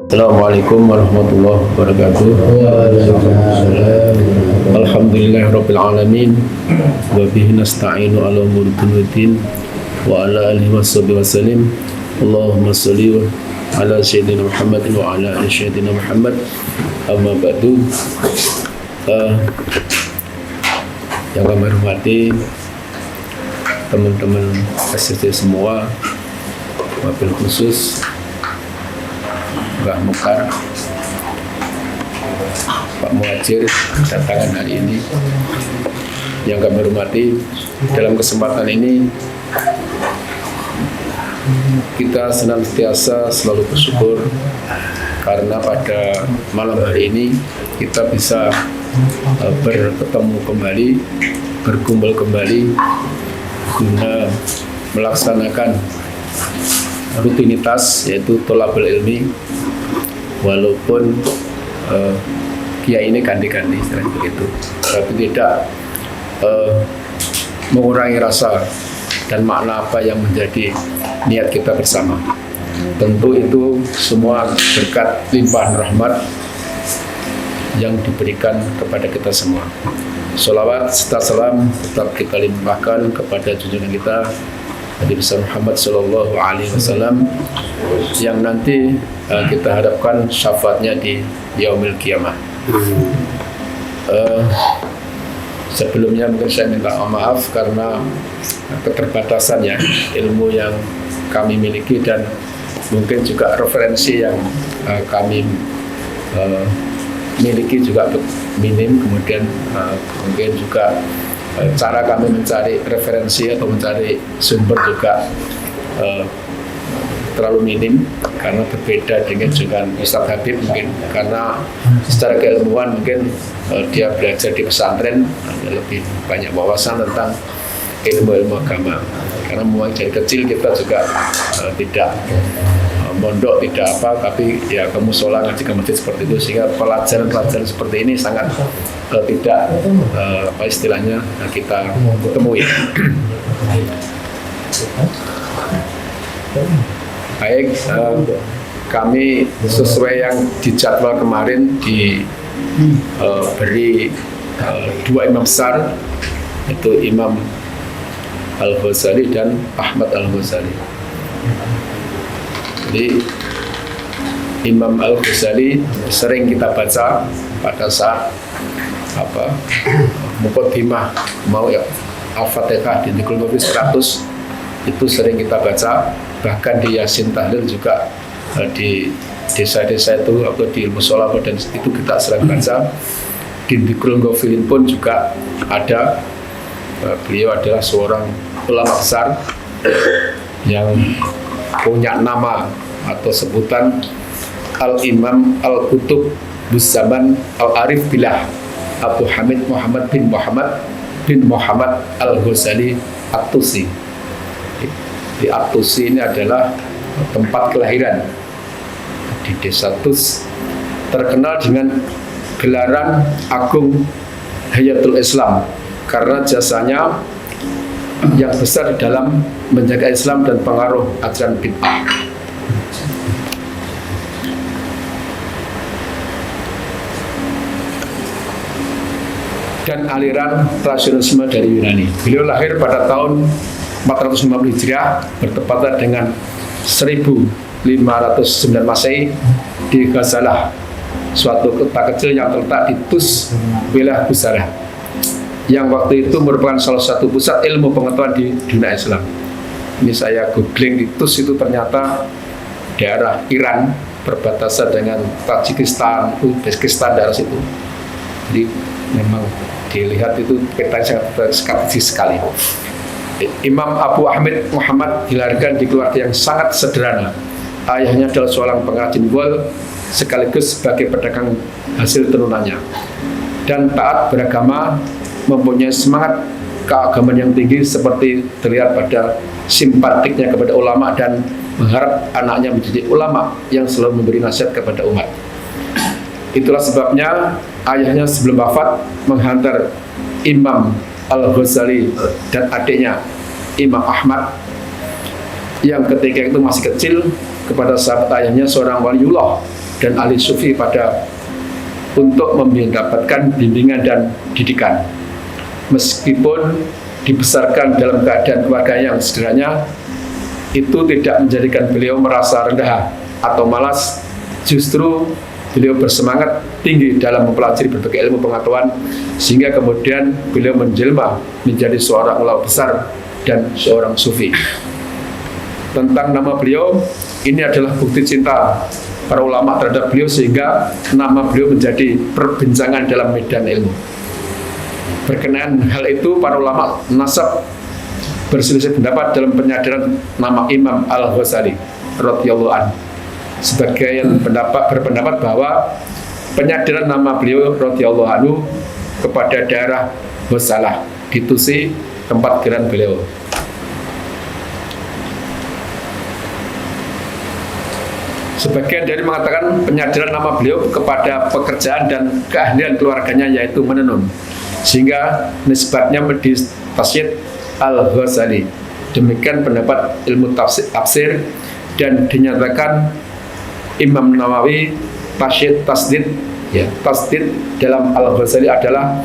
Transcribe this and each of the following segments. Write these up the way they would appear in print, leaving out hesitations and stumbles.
Assalamualaikum warahmatullahi wabarakatuh. Alhamdulillahirabbil alamin wa bihi nasta'inu ala umuri dunya wa ala alihi washabihi wasallim. Allahumma shalli ala sayyidina Muhammadin wa ala ali sayyidina Muhammad. Amma ba'du. Yang kami hormati teman-teman SSC semua, wabil khusus Mbah Mekar, Pak Muhajir datangan hari ini. Yang kami hormati, dalam kesempatan ini kita senantiasa selalu bersyukur karena pada malam hari ini kita bisa bertemu kembali, berkumpul kembali guna melaksanakan rutinitas, yaitu tholabul ilmi, walaupun kiai ini ganti-ganti istilahnya begitu, tapi tidak mengurangi rasa dan makna apa yang menjadi niat kita bersama. Tentu itu semua berkat limpahan rahmat yang diberikan kepada kita semua. Sholawat serta salam tetap kita limpahkan kepada junjungan kita Nabi besar Muhammad Sallallahu Alaihi Wasallam yang nanti kita harapkan syafaatnya di Yaumil Qiyamah. Sebelumnya mungkin saya minta maaf karena keterbatasan ya ilmu yang kami miliki dan mungkin juga referensi yang kami miliki juga minim, kemudian mungkin juga cara kami mencari referensi atau mencari sumber juga terlalu minim karena berbeda dengan Ustaz Habib, mungkin karena secara keilmuan mungkin dia belajar di pesantren, lebih banyak wawasan tentang ilmu-ilmu agama. Karena mulai dari kecil kita juga tidak mondok, tidak apa, tapi ya ke musola, ngaji ke masjid seperti itu, sehingga pelajaran-pelajaran seperti ini sangat tidak apa istilahnya kita temui. Baik, kami sesuai yang dijadwal kemarin diberi dua imam besar, yaitu Imam Al-Ghazali dan Ahmad Al-Ghazali. Jadi Imam Al-Ghazali sering kita baca pada saat muqaddimah mau ya Al-Fatihah di Dhikrul Ghafir 100 itu sering kita baca, bahkan di Yasin Tahlil juga di desa-desa itu atau di musola dan itu kita sering baca. Di Dhikrul Ghafir pun juga ada. Beliau adalah seorang ulama besar yang punya nama atau sebutan Al-Imam Al-Qutub Buzzaman Al-Arif Billah Abu Hamid Muhammad bin Muhammad Al-Ghazali At-Tusi. Di At-Tusi ini adalah tempat kelahiran di desa Tus, terkenal dengan gelaran Agung Hayatul Islam karena jasanya yang besar dalam menjaga Islam dan pengaruh ajaran bid'ah. Dan aliran rasionalisme dari Yunani. Beliau lahir pada tahun 450 Hijriah bertepatan dengan 1509 Masehi di Ghazalah, suatu kota kecil yang terletak di Tus, wilayah Busarah, yang waktu itu merupakan salah satu pusat ilmu pengetahuan di dunia Islam. Ini saya googling, di Tus itu ternyata daerah Iran berbatasan dengan Tajikistan, Uzbekistan, daerah situ. Jadi memang dilihat itu petanya sangat strategis sekali. Imam Abu Hamid Muhammad dilahirkan di keluarga yang sangat sederhana. Ayahnya adalah seorang pengrajin wol sekaligus sebagai pedagang hasil tenunannya, dan taat beragama, mempunyai semangat keagamaan yang tinggi seperti terlihat pada simpatiknya kepada ulama dan mengharap anaknya menjadi ulama yang selalu memberi nasihat kepada umat. Itulah sebabnya ayahnya sebelum wafat menghantar Imam Al-Ghazali dan adiknya Imam Ahmad yang ketika itu masih kecil kepada sahabat ayahnya, seorang waliullah dan ahli sufi untuk mendapatkan bimbingan dan didikan. Meskipun dibesarkan dalam keadaan keluarga yang sederhana, itu tidak menjadikan beliau merasa rendah atau malas. Justru beliau bersemangat tinggi dalam mempelajari berbagai ilmu pengetahuan, sehingga kemudian beliau menjelma menjadi seorang ulama besar dan seorang sufi. Tentang nama beliau, ini adalah bukti cinta para ulama terhadap beliau, sehingga nama beliau menjadi perbincangan dalam medan ilmu. Berkenaan hal itu, para ulama nasab berselisih pendapat dalam penyadaran nama Imam Al-Ghazali radhiyallahu anhu. Sebagian berpendapat bahwa penyadaran nama beliau radhiyallahu anhu kepada daerah Ghazalah di Tusi, tempat kelahiran beliau. Sebagian dari mengatakan penyadaran nama beliau kepada pekerjaan dan keahlian keluarganya, yaitu menenun, sehingga nisbatnya di Tasydid Al-Ghazali. Demikian pendapat ilmu tafsir, dan dinyatakan Imam Nawawi tasydid dalam Al-Ghazali adalah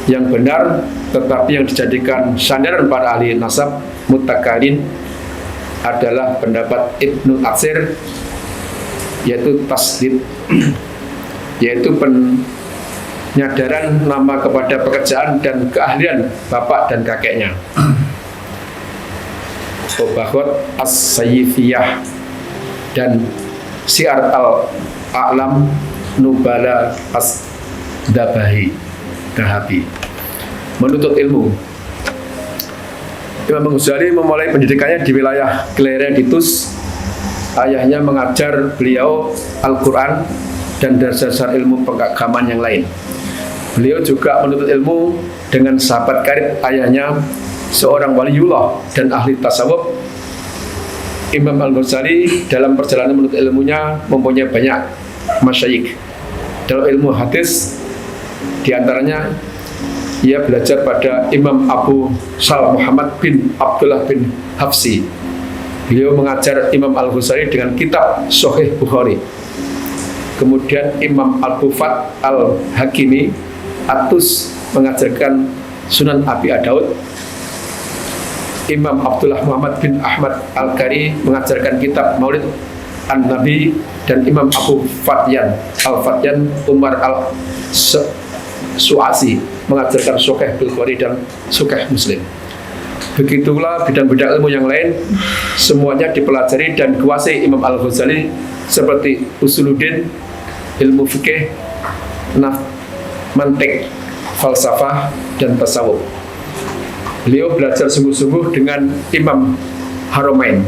yang benar, tetapi yang dijadikan sandaran para ahli nasab mutakallim adalah pendapat Ibnu Atsir, yaitu tasydid, yaitu penyadaran nama kepada pekerjaan dan keahlian bapak dan kakeknya. Bahwa As-Sayyifiyah dan Syiar Al-A'lam Nubala As-Dahabi menuntut ilmu. Imam Ghazali memulai pendidikannya di wilayah kelahiran di Tus. Ayahnya mengajar beliau Al-Quran dan dasar-dasar ilmu pengagaman yang lain. Beliau juga menuntut ilmu dengan sahabat karib ayahnya, seorang waliullah dan ahli tasawuf. Imam Al-Ghazali dalam perjalanan menuntut ilmunya mempunyai banyak masyayikh. Dalam ilmu hadis, diantaranya ia belajar pada Imam Abu Sal Muhammad bin Abdullah bin Hafsi. Beliau mengajar Imam Al-Ghazali dengan kitab Sahih Bukhari. Kemudian Imam Al-Bufat Al-Hakimi Atus mengajarkan Sunan Abi Daud. Imam Abdullah Muhammad bin Ahmad Al-Qari mengajarkan kitab Maulid An-Nabi, dan Imam Abu Fatyan Al-Fatyan Umar Al-Su'asi mengajarkan Sahih Bukhari dan Sahih Muslim. Begitulah bidang-bidang ilmu yang lain, semuanya dipelajari dan dikuasai Imam Al-Ghazali, seperti usuluddin, ilmu fikih, mantik, falsafah, dan tasawuf. Beliau belajar sungguh-sungguh dengan Imam Haramain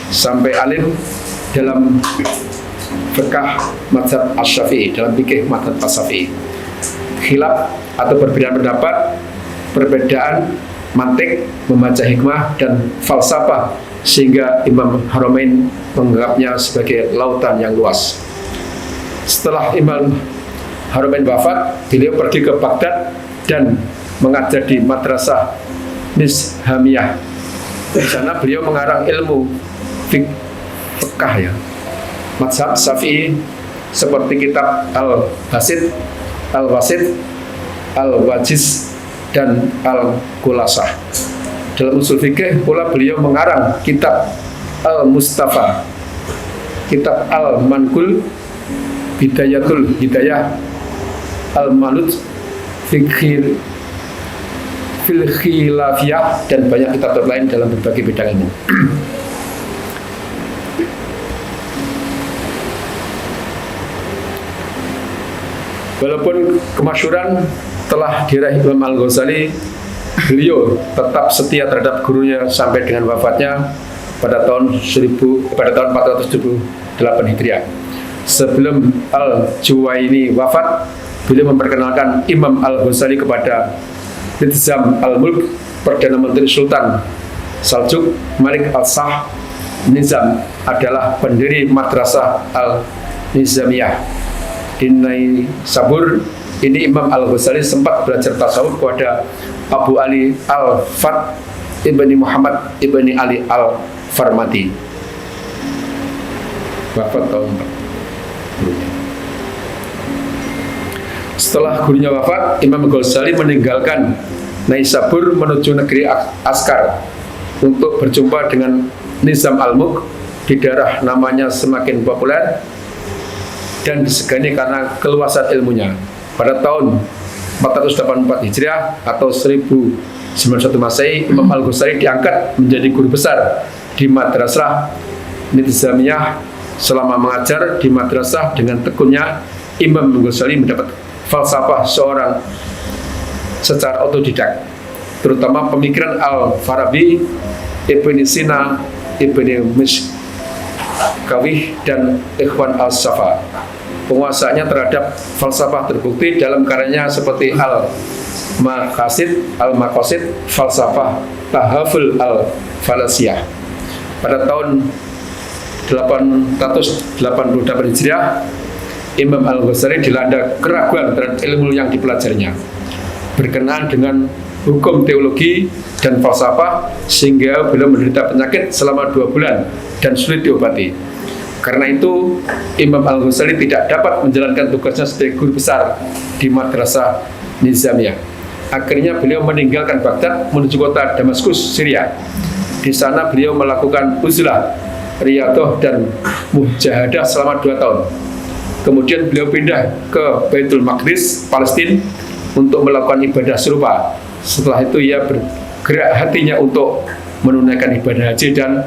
sampai alim dalam fikih mazhab Asy-Syafi'i, dalam fikih mazhab Asy-Syafi'i. Khilaf atau perbedaan pendapat, perbedaan mantik, membaca hikmah dan falsafah, sehingga Imam Haramain menganggapnya sebagai lautan yang luas. Setelah Imam Haramain wafat, beliau pergi ke Baghdad dan mengajar di Madrasah Nizamiyah. Di sana beliau mengarang ilmu fikih mazhab Syafi'i, seperti kitab Al-Wasit, Al-Wajiz, dan Al-Qulasah. Dalam usul fikih pula beliau mengarang kitab Al-Mustafa, kitab Al-Manqul, Bidayatul Hidayah, Al-Malud, Fikir Fil Khilafiyah, dan banyak kitab lain dalam berbagai bidang ilmu. Walaupun kemasyhuran telah diraih Imam Al-Ghazali, beliau tetap setia terhadap gurunya sampai dengan wafatnya pada tahun 478 Hijriah. Sebelum Al-Juwaini wafat, beliau memperkenalkan Imam Al-Ghazali kepada Nizam Al-Mulk, Perdana Menteri Sultan Saljuk Malik Al-Shah. Nizam adalah pendiri Madrasah Al-Nizamiyah di Naisabur. Ini Imam Al-Ghazali sempat belajar tasawuf kepada Abu Ali Al-Fat ibni Muhammad ibni Ali Al-Farmati. Wafat tahun 4. Setelah gurunya wafat, Imam Ghazali meninggalkan Naisabur menuju negeri Askar untuk berjumpa dengan Nizam Al-Mulk di daerah namanya semakin populer dan disegani karena keluasan ilmunya. Pada tahun 484 Hijriah atau 1091 Masehi, Imam Al-Ghazali diangkat menjadi guru besar di Madrasah Nizamiyah. Selama mengajar di madrasah dengan tekunnya, Imam Ghazali mendapat falsafah seorang secara otodidak, terutama pemikiran Al-Farabi, Ibn Sina, Ibn Mishkawih, dan Ikhwan Al-Safa. Penguasaannya terhadap falsafah terbukti dalam karyanya seperti Al-Maqasid, Falsafah Tahaful Al-Falasiyah. Pada tahun 888 Hijriah, Imam Al-Ghazali dilanda keraguan terhadap ilmu yang dipelajarinya berkenaan dengan hukum teologi dan falsafah, sehingga beliau menderita penyakit selama 2 bulan dan sulit diobati. Karena itu, Imam Al-Ghazali tidak dapat menjalankan tugasnya sebagai guru besar di Madrasah Nizamiyah. Akhirnya beliau meninggalkan Baghdad menuju kota Damaskus, Syria. Di sana beliau melakukan uzlah, riyadhah, dan mujahadah selama 2 tahun. Kemudian beliau pindah ke Baitul Maqdis, Palestina, untuk melakukan ibadah serupa. Setelah itu ia bergerak hatinya untuk menunaikan ibadah haji dan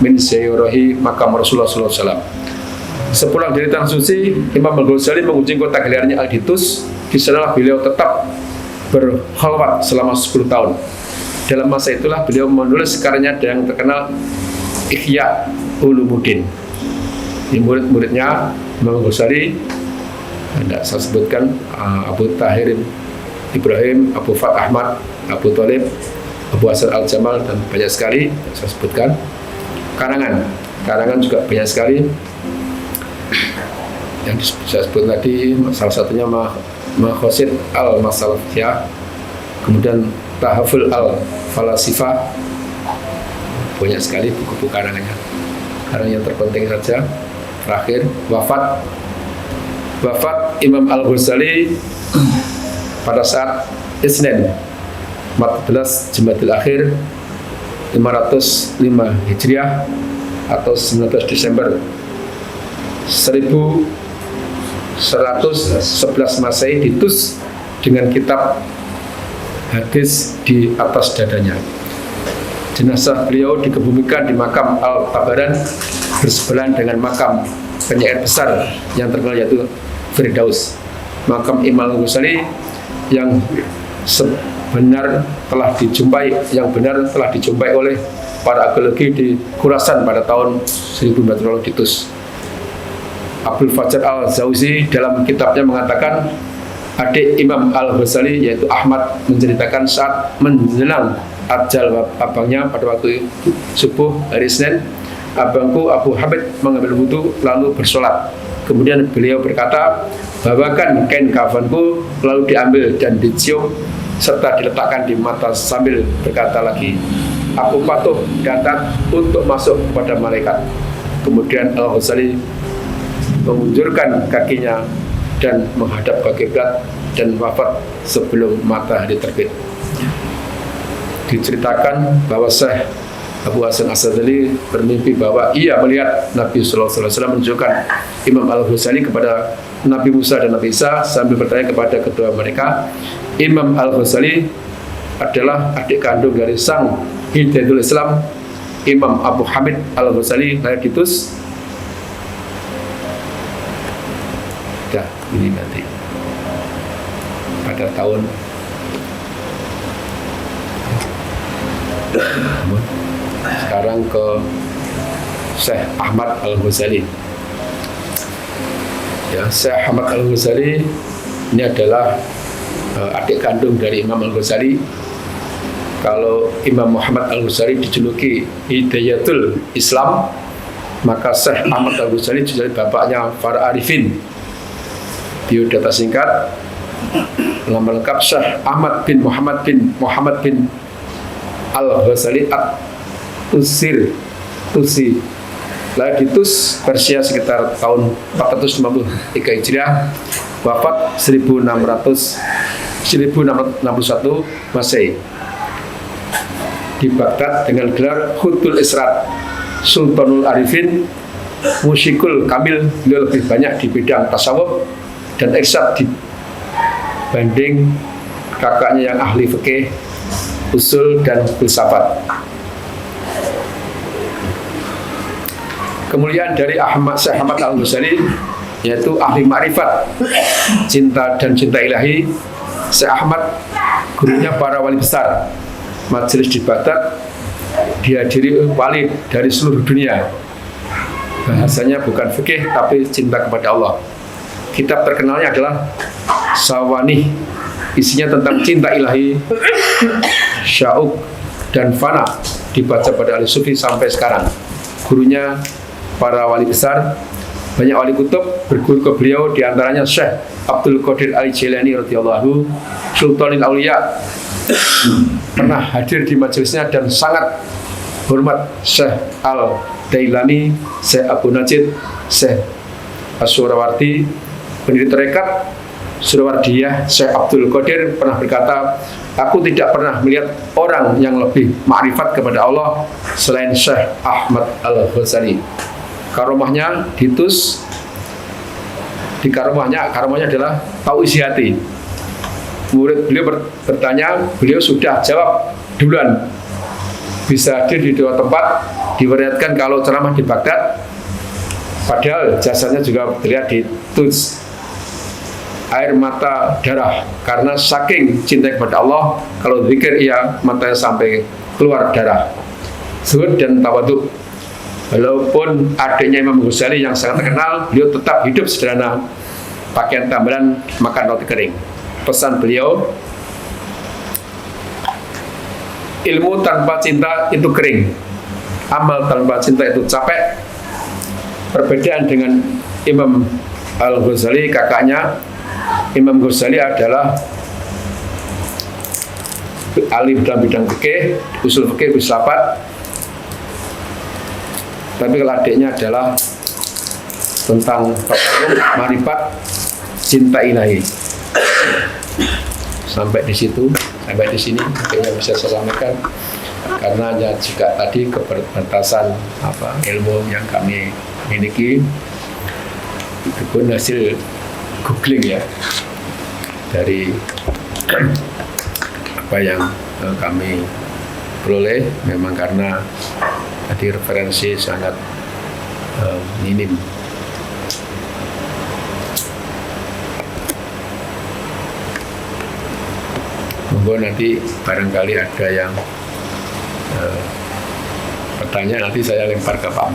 menziarahi makam Rasulullah SAW. Sepulang dari Tanah Suci, Imam Al-Ghazali mengunjungi kota kelahirannya Al-Ditus. Di sanalah beliau tetap berkhalwat selama 10 tahun. Dalam masa itulah beliau menulis karyanya yang terkenal Ihya Ulumuddin. Di murid-muridnya Imam Ghazali, tidak saya sebutkan, Abu Tahir Ibrahim, Abu Fat Ahmad, Abu Talib, Abu Hasan Al-Jamal, dan banyak sekali saya sebutkan. Karangan juga banyak sekali yang saya sebut tadi, salah satunya Maqasid Al-Masalafiyah, kemudian Tahaful Al-Falasifah. Banyak sekali buku-buku karangannya. Karang yang terpenting saja, terakhir, wafat Imam Al-Ghazali pada saat Isnin 14 Jumadil Akhir 505 Hijriah atau 19 Desember 1111 Masehi, ditus dengan kitab hadis di atas dadanya. Jenazah beliau dikebumikan di makam Al-Tabaran bersebelahan dengan makam penyair besar yang terkenal, yaitu Firdaus. Makam Imam Al-Ghazali yang benar telah dijumpai oleh para arkeologi di Khurasan pada tahun 1400 ditus. Abdul Fajar Al-Zawzi dalam kitabnya mengatakan, adik Imam Al-Ghazali yaitu Ahmad menceritakan saat menjelang ajal abangnya pada waktu subuh hari Senin, abangku Abu Hamid mengambil wudhu lalu bersolat. Kemudian beliau berkata, bawakan kain kafanku, lalu diambil dan dicium serta diletakkan di mata sambil berkata lagi, aku patuh datang untuk masuk kepada malaikat. Kemudian Al-Ghazali mengunjurkan kakinya dan menghadap ke kiblat dan wafat sebelum matahari terbit. Diceritakan bahwa Syekh Abu Hasan As-Sadali bermimpi bahwa ia melihat Nabi SAW menunjukkan Imam Al-Ghazali kepada Nabi Musa dan Nabi Isa sambil bertanya kepada kedua mereka, Imam Al-Ghazali adalah adik kandung dari sang Hidayatul Islam Imam Abu Hamid Al-Ghazali lahir di Tus. Ini nanti pada tahun sekarang ke Syekh Ahmad Al-Ghazali. Ya, Syekh Ahmad Al-Ghazali ini adalah adik kandung dari Imam Al-Ghazali. Kalau Imam Muhammad Al-Ghazali dijuluki Hidayatul Islam, maka Syekh Ahmad Al-Ghazali jadi bapaknya para arifin. Biodata singkat, nama lengkap Syekh Ahmad bin Muhammad bin Al-Ghazali Tusi, lahir di Tus, Persia sekitar tahun 453 Hijriah wafat 1661 Masehi. Di Baghdad dengan gelar Khutbul Israt, Sultanul Arifin, musyikul kamil. Beliau lebih banyak di bidang tasawuf dan irsyad dibanding kakaknya yang ahli fikih, usul dan filsafat. Kemuliaan dari Syekh Ahmad Al-Ghazali yaitu ahli ma'rifat, cinta dan cinta ilahi. Syekh Ahmad gurunya para wali besar. Majelis di Baghdad dihadiri wali dari seluruh dunia. Bahasanya bukan fikih tapi cinta kepada Allah. Kitab terkenalnya adalah Sawanih, isinya tentang cinta ilahi, syauq dan fana, dibaca pada ahli sufi sampai sekarang. Gurunya para wali besar, banyak wali kutub berguru ke beliau, diantaranya Syekh Abdul Qadir Al-Jilani radhiyallahu, Sultanul Auliya, pernah hadir di majelisnya dan sangat hormat Syekh Al-Dailani, Syekh Abu Najid, Syekh As-Surawardi, pendiri tarekat Surawardiyah. Syekh Abdul Qadir pernah berkata, aku tidak pernah melihat orang yang lebih ma'rifat kepada Allah selain Syekh Ahmad Al-Ghazali. Karomahnya ditus, karomahnya adalah tahu isi hati. Murid beliau bertanya, beliau sudah jawab duluan. Bisa hadir di dua tempat, diwariatkan kalau ceramah di Baghdad, padahal jasanya juga terlihat di tuts, air mata darah, karena saking cinta kepada Allah, kalau zikir ia matanya sampai keluar darah. Zuhud dan tawadhu. Walaupun adiknya Imam Ghazali yang sangat terkenal, beliau tetap hidup sederhana, pakaian tambalan, makan roti kering. Pesan beliau, ilmu tanpa cinta itu kering, amal tanpa cinta itu capek. Perbedaan dengan Imam Al-Ghazali, kakaknya, Imam Ghazali adalah alim dalam bidang fikih, usul fikih, filsafat. Tapi kalau adiknya adalah tentang ma'rifat, cinta ilahi. Sampai di situ, sampai di sini yang bisa saya sampaikan, karena ya juga tadi keterbatasan ilmu yang kami miliki, itu pun hasil googling ya dari apa yang kami peroleh. Memang karena tadi referensi sangat minim. Monggo nanti barangkali ada yang bertanya, nanti saya lempar ke Pak.